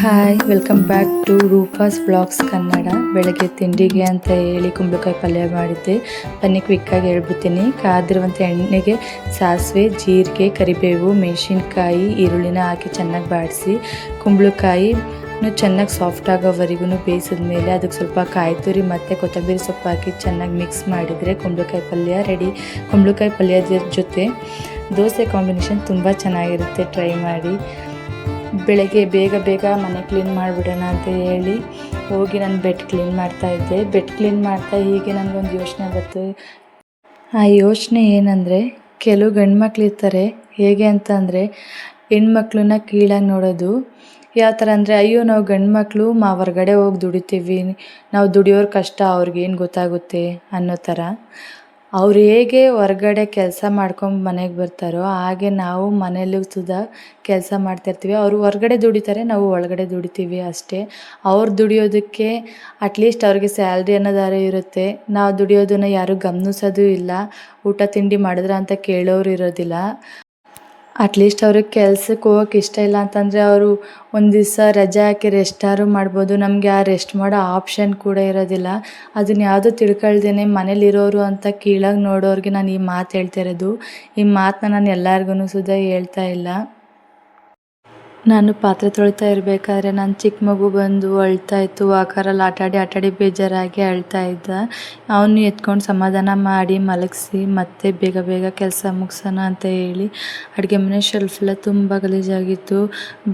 Hi, welcome back to Roopa's vlogs Kannada. ಬೆಳಗ್ಗೆ ತಿಂಡಿಗೆ ಅಂತ ಹೇಳಿ ಕುಂಬಳಕಾಯಿ ಪಲ್ಯ ಮಾಡಿದ್ದೆ. ಬನ್ನಿ ಕ್ವಿಕ್ಕಾಗಿ ಹೇಳ್ಬಿಡ್ತೀನಿ. ಕಾದಿರುವಂಥ ಎಣ್ಣೆಗೆ ಸಾಸಿವೆ, ಜೀರಿಗೆ, ಕರಿಬೇವು, ಮೆಣಸಿನ್ಕಾಯಿ, ಈರುಳ್ಳಿನ ಹಾಕಿ ಚೆನ್ನಾಗಿ ಬಾಡಿಸಿ ಕುಂಬಳಕಾಯಿನೂ ಚೆನ್ನಾಗಿ ಸಾಫ್ಟ್ ಆಗೋವರೆಗೂ ಬೇಯಿಸಿದ ಮೇಲೆ ಅದಕ್ಕೆ ಸ್ವಲ್ಪ ಕಾಯಿ ತುರಿ ಮತ್ತು ಕೊತ್ತಂಬರಿ ಸೊಪ್ಪು ಹಾಕಿ ಚೆನ್ನಾಗಿ ಮಿಕ್ಸ್ ಮಾಡಿದರೆ ಕುಂಬಳಕಾಯಿ ಪಲ್ಯ ರೆಡಿ. ಕುಂಬಳಕಾಯಿ ಪಲ್ಯದ ಜೊತೆ ದೋಸೆ ಕಾಂಬಿನೇಷನ್ ತುಂಬ ಚೆನ್ನಾಗಿರುತ್ತೆ, ಟ್ರೈ ಮಾಡಿ. ಬೆಳಗ್ಗೆ ಬೇಗ ಮನೆ ಕ್ಲೀನ್ ಮಾಡಿಬಿಡೋಣ ಅಂತ ಹೇಳಿ ಹೋಗಿ ನಾನು ಬೆಡ್ ಕ್ಲೀನ್ ಮಾಡ್ತಾಯಿದ್ದೆ. ಬೆಡ್ ಕ್ಲೀನ್ ಮಾಡ್ತಾ ಹೀಗೆ ನನಗೊಂದು ಯೋಚನೆ ಬಂತು. ಆ ಯೋಚನೆ ಏನಂದರೆ, ಕೆಲವು ಗಂಡು ಮಕ್ಳು ಇರ್ತಾರೆ ಹೇಗೆ ಅಂತಂದರೆ ಹೆಣ್ಮಕ್ಳನ್ನ ಕೀಳಾಗಿ ನೋಡೋದು. ಯಾವ ಥರ ಅಂದರೆ, ಅಯ್ಯೋ ನಾವು ಗಂಡು ಮಕ್ಕಳು ಹೊರಗಡೆ ಹೋಗಿ ದುಡಿತೀವಿ, ನಾವು ದುಡಿಯೋರ ಕಷ್ಟ ಅವ್ರಿಗೇನು ಗೊತ್ತಾಗುತ್ತೆ ಅನ್ನೋ ಥರ. ಅವ್ರು ಹೇಗೆ ಹೊರಗಡೆ ಕೆಲಸ ಮಾಡ್ಕೊಂಡು ಮನೆಗೆ ಬರ್ತಾರೋ ಹಾಗೆ ನಾವು ಮನೇಲೂ ಸುದಾ ಕೆಲಸ ಮಾಡ್ತಾಯಿರ್ತೀವಿ. ಅವರು ಹೊರಗಡೆ ದುಡಿತಾರೆ, ನಾವು ಒಳಗಡೆ ದುಡಿತೀವಿ ಅಷ್ಟೇ. ಅವ್ರು ದುಡಿಯೋದಕ್ಕೆ ಅಟ್ಲೀಸ್ಟ್ ಅವ್ರಿಗೆ ಸ್ಯಾಲ್ರಿ ಅನ್ನೋದಾರು ಇರುತ್ತೆ. ನಾವು ದುಡಿಯೋದನ್ನು ಯಾರೂ ಗಮನಿಸೋದು ಇಲ್ಲ. ಊಟ ತಿಂಡಿ ಮಾಡಿದ್ರ ಅಂತ ಕೇಳೋರು ಇರೋದಿಲ್ಲ. ಅಟ್ಲೀಸ್ಟ್ ಅವ್ರಿಗೆ ಕೆಲ್ಸಕ್ಕೆ ಹೋಗೋಕೆ ಇಷ್ಟ ಇಲ್ಲ ಅಂತಂದರೆ ಅವರು ಒಂದು ದಿವಸ ರಜೆ ಹಾಕಿ ರೆಸ್ಟಾರು ಮಾಡ್ಬೋದು. ನಮಗೆ ಆ ರೆಸ್ಟ್ ಮಾಡೋ ಆಪ್ಷನ್ ಕೂಡ ಇರೋದಿಲ್ಲ. ಅದನ್ನ ಯಾವುದೂ ತಿಳ್ಕೊಳ್ದೇನೆ ಮನೇಲಿರೋರು ಅಂತ ಕೀಳಾಗಿ ನೋಡೋರಿಗೆ ನಾನು ಈ ಮಾತು ಹೇಳ್ತಾ ಇರೋದು. ಈ ಮಾತನ್ನ ನಾನು ಎಲ್ಲರಿಗೂ ಸುದಾ ಹೇಳ್ತಾ ಇಲ್ಲ. ನಾನು ಪಾತ್ರೆ ತೊಳಿತಾ ಇರಬೇಕಾದ್ರೆ ನನ್ನ ಚಿಕ್ಕ ಮಗು ಬಂದು ಅಳ್ತಾ ಇತ್ತು. ವಾಕರಲ್ಲಿ ಆಟಾಡಿ ಬೇಜಾರಾಗಿ ಅಳ್ತಾ ಇದ್ದ. ಅವನು ಎತ್ಕೊಂಡು ಸಮಾಧಾನ ಮಾಡಿ ಮಲಗಿಸಿ ಮತ್ತೆ ಬೇಗ ಕೆಲಸ ಮುಗಿಸೋಣ ಅಂತ ಹೇಳಿ ಅಡುಗೆ ಮನೆ ಶೆಲ್ಫೆಲ್ಲ ತುಂಬ ಗಲೀಜಾಗಿತ್ತು.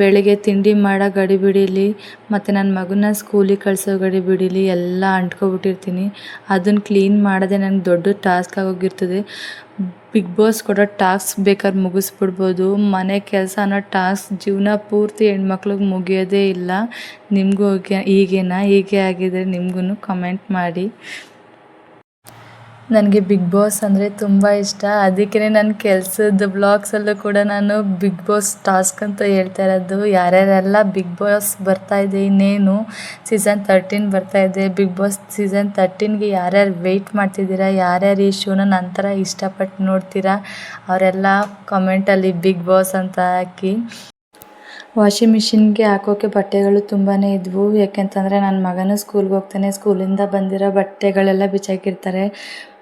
ಬೆಳಗ್ಗೆ ತಿಂಡಿ ಮಾಡೋ ಗಡಿಬಿಡೀಲಿ ಮತ್ತು ನನ್ನ ಮಗನ ಸ್ಕೂಲಿಗೆ ಕಳಿಸೋ ಗಡಿಬಿಡೀಲಿ ಎಲ್ಲ ಅಂಟ್ಕೊಬಿಟ್ಟಿರ್ತೀನಿ. ಅದನ್ನು ಕ್ಲೀನ್ ಮಾಡೋದೇ ನನಗೆ ದೊಡ್ಡ ಟಾಸ್ಕ್ ಆಗೋಗಿರ್ತದೆ. ಬಿಗ್ ಬಾಸ್ ಕೊಡೋ ಟಾಸ್ಕ್ ಬೇಕಾದ್ರೆ ಮುಗಿಸ್ಬಿಡ್ಬೋದು. ಮನೆ ಕೆಲಸ ಅನ್ನೋ ಟಾಸ್ಕ್ ಜೀವನ ಪೂರ್ತಿ ಹೆಣ್ಮಕ್ಳಿಗೆ ಮುಗಿಯೋದೇ ಇಲ್ಲ. ನಿಮಗೂ ಹೀಗೆ ಆಗಿದ್ರೆ ನಿಮಗೂ ಕಮೆಂಟ್ ಮಾಡಿ. ನನಗೆ ಬಿಗ್ ಬಾಸ್ ಅಂದರೆ ತುಂಬ ಇಷ್ಟ. ಅದಕ್ಕೆ ನನ್ನ ಕೆಲಸದ ಬ್ಲಾಗ್ಸಲ್ಲೂ ಕೂಡ ನಾನು ಬಿಗ್ ಬಾಸ್ ಟಾಸ್ಕ್ ಅಂತ ಹೇಳ್ತಾ ಇರೋದು. ಯಾರ್ಯಾರೆಲ್ಲ ಬಿಗ್ ಬಾಸ್ ಬರ್ತಾಯಿದೆ, ಇನ್ನೇನು ಸೀಸನ್ 13 ಬರ್ತಾಯಿದೆ. ಬಿಗ್ ಬಾಸ್ ಸೀಸನ್ 13ಗೆ ಯಾರ್ಯಾರು ವೆಯ್ಟ್ ಮಾಡ್ತಿದ್ದೀರಾ, ಯಾರ್ಯಾರು ಈ ಶೋನ ನನ್ನ ಥರ ಇಷ್ಟಪಟ್ಟು ನೋಡ್ತೀರಾ, ಅವರೆಲ್ಲ ಕಮೆಂಟಲ್ಲಿ ಬಿಗ್ ಬಾಸ್ ಅಂತ ಹಾಕಿ. ವಾಷಿಂಗ್ ಮಿಷಿನ್ಗೆ ಹಾಕೋಕ್ಕೆ ಬಟ್ಟೆಗಳು ತುಂಬಾ ಇದ್ವು. ಯಾಕೆಂತಂದರೆ ನನ್ನ ಮಗನೂ ಸ್ಕೂಲ್ಗೆ ಹೋಗ್ತಾನೆ. ಸ್ಕೂಲಿಂದ ಬಂದಿರೋ ಬಟ್ಟೆಗಳೆಲ್ಲ ಬಿಚ್ಚಾಕಿರ್ತಾರೆ.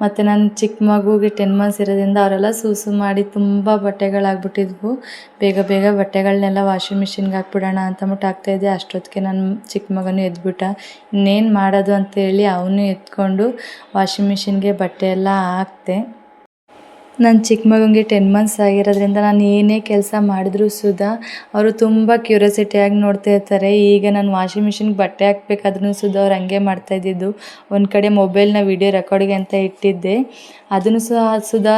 ಮತ್ತು ನನ್ನ ಚಿಕ್ಕ ಮಗುಗೆ 10 ಮಂತ್ಸ್ ಇರೋದ್ರಿಂದ ಅವರೆಲ್ಲ ಸೂಸು ಮಾಡಿ ತುಂಬ ಬಟ್ಟೆಗಳಾಗ್ಬಿಟ್ಟಿದ್ವು. ಬೇಗ ಬಟ್ಟೆಗಳನ್ನೆಲ್ಲ ವಾಷಿಂಗ್ ಮಿಷಿನ್ಗೆ ಹಾಕ್ಬಿಡೋಣ ಅಂತಂದ್ಬಿಟ್ಟು ಹಾಕ್ತಾಯಿದ್ದೆ. ಅಷ್ಟೊತ್ತಿಗೆ ನನ್ನ ಚಿಕ್ಕ ಮಗನೂ ಎದ್ಬಿಟ್ಟ. ಇನ್ನೇನು ಮಾಡೋದು ಅಂತೇಳಿ ಅವನು ಎತ್ಕೊಂಡು ವಾಷಿಂಗ್ ಮಿಷಿನ್ಗೆ ಬಟ್ಟೆ ಎಲ್ಲ ಹಾಕ್ತೆ. ನನ್ನ ಚಿಕ್ಕ ಮಗನಿಗೆ 10 ಮಂತ್ಸ್ ಆಗಿರೋದ್ರಿಂದ ನಾನು ಏನೇ ಕೆಲಸ ಮಾಡಿದ್ರೂ ಸುದಾ ಅವರು ತುಂಬ ಕ್ಯೂರಿಯಾಸಿಟಿಯಾಗಿ ನೋಡ್ತಾ ಇರ್ತಾರೆ. ಈಗ ನಾನು ವಾಷಿಂಗ್ ಮಿಷಿನ್ಗೆ ಬಟ್ಟೆ ಹಾಕ್ಬೇಕಾದ್ರೂ ಸುದಾ ಅವ್ರು ಹಂಗೆ ಮಾಡ್ತಾಯಿದ್ದಿದ್ದು. ಒಂದು ಕಡೆ ಮೊಬೈಲ್ನ ವಿಡಿಯೋ ರೆಕಾರ್ಡಿಗೆ ಅಂತ ಇಟ್ಟಿದ್ದೆ. ಅದನ್ನು ಸುದಾ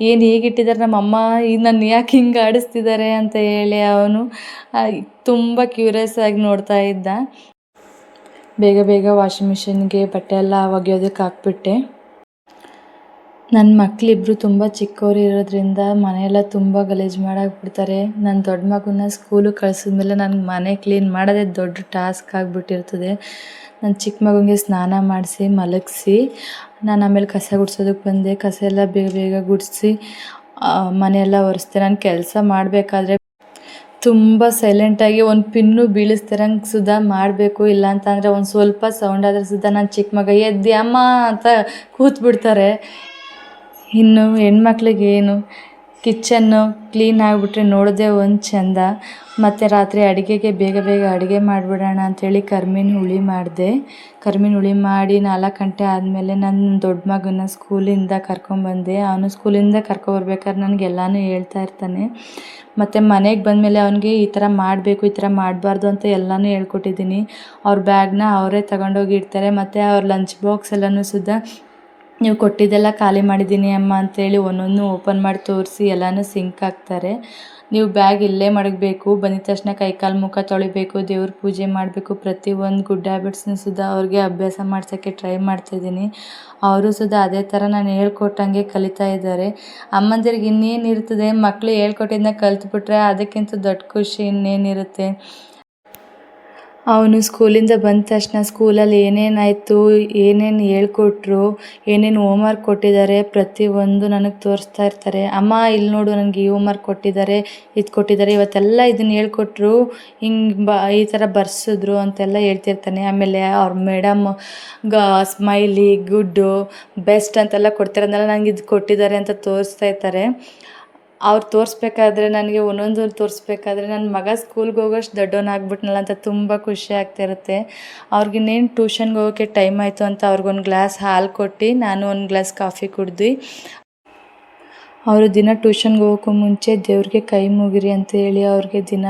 ಏನು ಹೇಗಿಟ್ಟಿದ್ದಾರೆ ನಮ್ಮಮ್ಮ, ಈಗ ನನ್ನ ಯಾಕೆ ಹಿಂಗೆ ಆಡಿಸ್ತಿದ್ದಾರೆ ಅಂತ ಹೇಳಿ ಅವನು ತುಂಬ ಕ್ಯೂರಿಯಸ್ ಆಗಿ ನೋಡ್ತಾ ಇದ್ದ. ಬೇಗ ವಾಷಿಂಗ್ ಮಿಷಿನ್ಗೆ ಬಟ್ಟೆ ಎಲ್ಲ ಒಗೆಯೋದಕ್ಕೆ ಹಾಕ್ಬಿಟ್ಟೆ. ನನ್ನ ಮಕ್ಕಳಿಬ್ರು ತುಂಬ ಚಿಕ್ಕವರು ಇರೋದ್ರಿಂದ ಮನೆಯೆಲ್ಲ ತುಂಬ ಗಲೀಜು ಮಾಡಾಕ್ಬಿಡ್ತಾರೆ. ನನ್ನ ದೊಡ್ಡ ಮಗುನ ಸ್ಕೂಲಿಗೆ ಕಳಿಸಿದ್ಮೇಲೆ ನನಗೆ ಮನೆ ಕ್ಲೀನ್ ಮಾಡೋದೇ ದೊಡ್ಡ ಟಾಸ್ಕ್ ಆಗಿಬಿಟ್ಟಿರ್ತದೆ. ನನ್ನ ಚಿಕ್ಕ ಮಗುನಿಗೆ ಸ್ನಾನ ಮಾಡಿಸಿ ಮಲಗಿಸಿ ನಾನು ಆಮೇಲೆ ಕಸ ಗುಡಿಸೋದಕ್ಕೆ ಬಂದೆ. ಕಸ ಎಲ್ಲ ಬೇಗ ಗುಡಿಸಿ ಮನೆಯೆಲ್ಲ ಒರೆಸ್ದೆ. ನಾನು ಕೆಲಸ ಮಾಡಬೇಕಾದ್ರೆ ತುಂಬ ಸೈಲೆಂಟಾಗಿ ಒಂದು ಪಿನ್ನು ಬೀಳಿಸ್ತಿರಂಗೆ ಸುದಾ ಮಾಡಬೇಕು. ಇಲ್ಲ ಅಂತಂದರೆ ಒಂದು ಸ್ವಲ್ಪ ಸೌಂಡ್ ಆದರೆ ಸುದಾ ನನ್ನ ಚಿಕ್ಕ ಮಗ ಎದ್ದಿ ಅಮ್ಮ ಅಂತ ಕೂತ್ಬಿಡ್ತಾರೆ. ಇನ್ನು ಹೆಣ್ಮಕ್ಳಿಗೆ ಏನು, ಕಿಚನ್ನು ಕ್ಲೀನ್ ಆಗಿಬಿಟ್ರೆ ನೋಡೋದೇ ಒಂದು ಚೆಂದ. ಮತ್ತು ರಾತ್ರಿ ಅಡುಗೆಗೆ ಬೇಗ ಅಡುಗೆ ಮಾಡಿಬಿಡೋಣ ಅಂಥೇಳಿ ಕರ್ಮೀನು ಹುಳಿ ಮಾಡಿದೆ. ಕರ್ಮೀನು ಹುಳಿ ಮಾಡಿ 4 ಗಂಟೆ ಆದಮೇಲೆ ನನ್ನ ದೊಡ್ಡ ಮಗನ ಸ್ಕೂಲಿಂದ ಕರ್ಕೊಂಬಂದೆ. ಅವನು ಸ್ಕೂಲಿಂದ ಕರ್ಕೊಬರ್ಬೇಕಾದ್ರೆ ನನಗೆಲ್ಲನೂ ಹೇಳ್ತಾ ಇರ್ತಾನೆ. ಮತ್ತು ಮನೆಗೆ ಬಂದಮೇಲೆ ಅವನಿಗೆ ಈ ಥರ ಮಾಡಬೇಕು, ಈ ಥರ ಮಾಡಬಾರ್ದು ಅಂತ ಎಲ್ಲನೂ ಹೇಳ್ಕೊಟ್ಟಿದ್ದೀನಿ. ಅವ್ರ ಬ್ಯಾಗ್ನ ಅವರೇ ತಗೊಂಡೋಗಿ ಇಡ್ತಾರೆ. ಮತ್ತು ಅವ್ರ ಲಂಚ್ ಬಾಕ್ಸ್ ಎಲ್ಲನೂ ಸುದಾ ನೀವು ಕೊಟ್ಟಿದ್ದೆಲ್ಲ ಖಾಲಿ ಮಾಡಿದ್ದೀನಿ ಅಮ್ಮ ಅಂತೇಳಿ ಒಂದೊಂದು ಓಪನ್ ಮಾಡಿ ತೋರಿಸಿ ಎಲ್ಲನೂ ಸಿಂಕ್ ಹಾಕ್ತಾರೆ. ನೀವು ಬ್ಯಾಗ್ ಇಲ್ಲೇ ಮಡಗಬೇಕು, ಬಂದಿದ ತಕ್ಷಣ ಕೈಕಾಲು ಮುಖ ತೊಳಿಬೇಕು, ದೇವ್ರ ಪೂಜೆ ಮಾಡಬೇಕು, ಪ್ರತಿಯೊಂದು ಗುಡ್ ಹ್ಯಾಬಿಟ್ಸ್ನೂ ಸುದಾ ಅವ್ರಿಗೆ ಅಭ್ಯಾಸ ಮಾಡ್ಸೋಕ್ಕೆ ಟ್ರೈ ಮಾಡ್ತಾಯಿದ್ದೀನಿ. ಅವರು ಸುದಾ ಅದೇ ಥರ ನಾನು ಹೇಳ್ಕೊಟ್ಟಂಗೆ ಕಲಿತಾ ಇದ್ದಾರೆ. ಅಮ್ಮಂದಿರಿಗೆ ಇನ್ನೇನಿರ್ತದೆ, ಮಕ್ಕಳು ಹೇಳ್ಕೊಟ್ಟಿದ್ದನ್ನ ಕಲ್ತ್ಬಿಟ್ರೆ ಅದಕ್ಕಿಂತ ದೊಡ್ಡ ಖುಷಿ ಇನ್ನೇನಿರುತ್ತೆ. ಅವನು ಸ್ಕೂಲಿಂದ ಬಂದ ತಕ್ಷಣ ಸ್ಕೂಲಲ್ಲಿ ಏನೇನಾಯಿತು, ಏನೇನು ಹೇಳ್ಕೊಟ್ರು, ಏನೇನು ಹೋಮ್ವರ್ಕ್ ಕೊಟ್ಟಿದ್ದಾರೆ ಪ್ರತಿಯೊಂದು ನನಗೆ ತೋರಿಸ್ತಾ ಇರ್ತಾರೆ. ಅಮ್ಮ ಇಲ್ಲಿ ನೋಡು, ನನಗೆ ಈ ಹೋಮ್ವರ್ಕ್ ಕೊಟ್ಟಿದ್ದಾರೆ, ಇದು ಕೊಟ್ಟಿದ್ದಾರೆ, ಇವತ್ತೆಲ್ಲ ಇದನ್ನು ಹೇಳ್ಕೊಟ್ರು, ಹಿಂಗೆ ಈ ಥರ ಬರ್ಸಿದ್ರು ಅಂತೆಲ್ಲ ಹೇಳ್ತಿರ್ತಾನೆ. ಆಮೇಲೆ ಅವ್ರ ಮೇಡಮ್ ಸ್ಮೈಲಿ, ಗುಡ್ಡು, ಬೆಸ್ಟ್ ಅಂತೆಲ್ಲ ಕೊಡ್ತಿರೋದನ್ನೆಲ್ಲ ನನಗೆ ಇದು ಕೊಟ್ಟಿದ್ದಾರೆ ಅಂತ ತೋರಿಸ್ತಾ ಇರ್ತಾರೆ. ಅವ್ರು ತೋರಿಸ್ಬೇಕಾದ್ರೆ ನನಗೆ ಒಂದೊಂದು ತೋರಿಸ್ಬೇಕಾದ್ರೆ ನನ್ನ ಮಗ ಸ್ಕೂಲ್ಗೆ ಹೋಗೋಷ್ಟು ದೊಡ್ಡವನಾಗ್ಬಿಟ್ನಲ್ಲ ಅಂತ ತುಂಬ ಖುಷಿ ಆಗ್ತಿರುತ್ತೆ. ಅವ್ರಿಗಿನ್ನೇನು ಟ್ಯೂಷನ್ಗೆ ಹೋಗೋಕ್ಕೆ ಟೈಮ್ ಆಯಿತು ಅಂತ ಅವ್ರಿಗೊಂದು ಗ್ಲಾಸ್ ಹಾಲು ಕೊಟ್ಟು ನಾನು ಒಂದು ಗ್ಲಾಸ್ ಕಾಫಿ ಕುಡ್ದು, ಅವರು ದಿನ ಟ್ಯೂಷನ್ಗೆ ಹೋಗೋಕ್ಕೂ ಮುಂಚೆ ದೇವ್ರಿಗೆ ಕೈ ಮುಗಿರಿ ಅಂತ ಹೇಳಿ ಅವ್ರಿಗೆ ದಿನ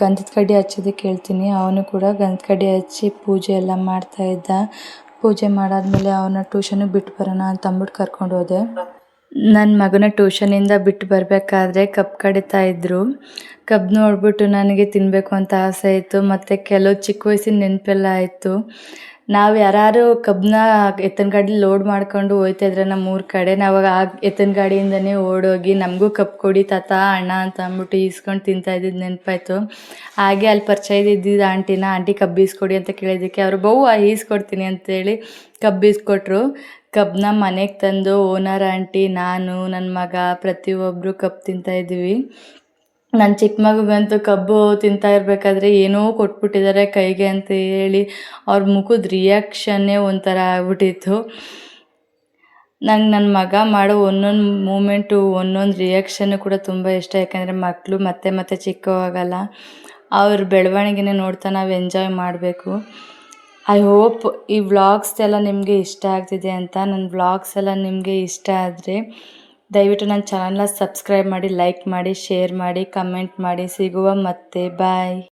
ಗಂಧದ ಕಡ್ಡಿ ಹಚ್ಚೋದಕ್ಕೆ ಹೇಳ್ತೀನಿ. ಅವನು ಕೂಡ ಗಂಧದ ಕಡ್ಡಿ ಹಚ್ಚಿ ಪೂಜೆ ಎಲ್ಲ ಮಾಡ್ತಾಯಿದ್ದ. ಪೂಜೆ ಮಾಡಾದಮೇಲೆ ಅವನ ಟ್ಯೂಷನಿಗೆ ಬಿಟ್ಟು ಬರೋಣ ಅಂತ ಅಂದ್ಬಿಟ್ಟು ಕರ್ಕೊಂಡು ಹೋದೆ. ನನ್ನ ಮಗನ ಟ್ಯೂಷನಿಂದ ಬಿಟ್ಟು ಬರಬೇಕಾದ್ರೆ ಕಬ್ಬು ಕಡಿತಾ ಇದ್ದರು. ಕಬ್ಬು ನೋಡಿಬಿಟ್ಟು ನನಗೆ ತಿನ್ನಬೇಕು ಅಂತ ಆಸೆ ಆಯಿತು. ಮತ್ತು ಕೆಲವು ಚಿಕ್ಕ ವಯಸ್ಸಿನ ನೆನಪೆಲ್ಲ ಆಯಿತು. ನಾವು ಯಾರು ಕಬ್ಬನ್ನ ಎತ್ತಿನ ಗಾಡೀಲಿ ಲೋಡ್ ಮಾಡ್ಕೊಂಡು ಹೋಗ್ತಾಯಿದ್ರೆ ನಮ್ಮೂರ ಕಡೆ, ನಾವು ಆ ಎತ್ತಿನ ಗಾಡಿಯಿಂದನೇ ಓಡೋಗಿ ನಮಗೂ ಕಬ್ಬು ಕೊಡಿ ತಾತ, ಅಣ್ಣ ಅಂತ ಅಂದ್ಬಿಟ್ಟು ಈಸ್ಕೊಂಡು ತಿಂತಾಯಿದ್ದಿದ್ದು ನೆನಪಾಯ್ತು. ಹಾಗೆ ಅಲ್ಲಿ ಪರಿಚಯ ಇದ್ದಿದ್ದು ಆಂಟಿ ಕಬ್ಬು ಈಸ್ಕೊಡಿ ಅಂತ ಕೇಳಿದ್ದಕ್ಕೆ ಅವರು ಬವ್ವ ಈಸ್ಕೊಡ್ತೀನಿ ಅಂತೇಳಿ ಕಬ್ಬು ಈಸ್ಕೊಟ್ರು. ಕಬ್ಬನ್ನ ಮನೆಗೆ ತಂದು ಓನರ್ ಆಂಟಿ, ನಾನು, ನನ್ನ ಮಗ ಪ್ರತಿಯೊಬ್ಬರು ಕಬ್ಬು ತಿಂತಾಯಿದ್ವಿ. ನನ್ನ ಚಿಕ್ಕ ಮಗುಗಂತೂ ಕಬ್ಬು ತಿಂತಾ ಇರಬೇಕಾದ್ರೆ ಏನೋ ಕೊಟ್ಬಿಟ್ಟಿದ್ದಾರೆ ಕೈಗೆ ಅಂತ ಹೇಳಿ ಅವ್ರ ಮುಖದ ರಿಯಾಕ್ಷನ್ನೇ ಒಂಥರ ಆಗ್ಬಿಟ್ಟಿತ್ತು. ನಂಗೆ ನನ್ನ ಮಗ ಮಾಡೋ ಒಂದೊಂದು ಮೂಮೆಂಟು, ಒಂದೊಂದು ರಿಯಾಕ್ಷನ್ನು ಕೂಡ ತುಂಬ ಇಷ್ಟ. ಯಾಕಂದರೆ ಮಕ್ಕಳು ಮತ್ತೆ ಮತ್ತೆ ಚಿಕ್ಕವಾಗಲ್ಲ, ಅವ್ರ ಬೆಳವಣಿಗೆನೇ ನೋಡ್ತಾ ನಾವು ಎಂಜಾಯ್ ಮಾಡಬೇಕು. ಐ ಹೋಪ್ ಈ ವ್ಲಾಗ್ಸ್ ಎಲ್ಲ ನಿಮಗೆ ಇಷ್ಟ ಆಗ್ತಿದೆ ಅಂತ. ನನ್ನ ವ್ಲಾಗ್ಸ್ ಎಲ್ಲ ನಿಮಗೆ ಇಷ್ಟ ಆದರೆ ದಯವಿಟ್ಟು ನನ್ನ ಚಾನಲ್ನ ಸಬ್ಸ್ಕ್ರೈಬ್ ಮಾಡಿ, ಲೈಕ್ ಮಾಡಿ, ಶೇರ್ ಮಾಡಿ, ಕಮೆಂಟ್ ಮಾಡಿ. ಸಿಗುವ ಮತ್ತೆ, ಬಾಯ್.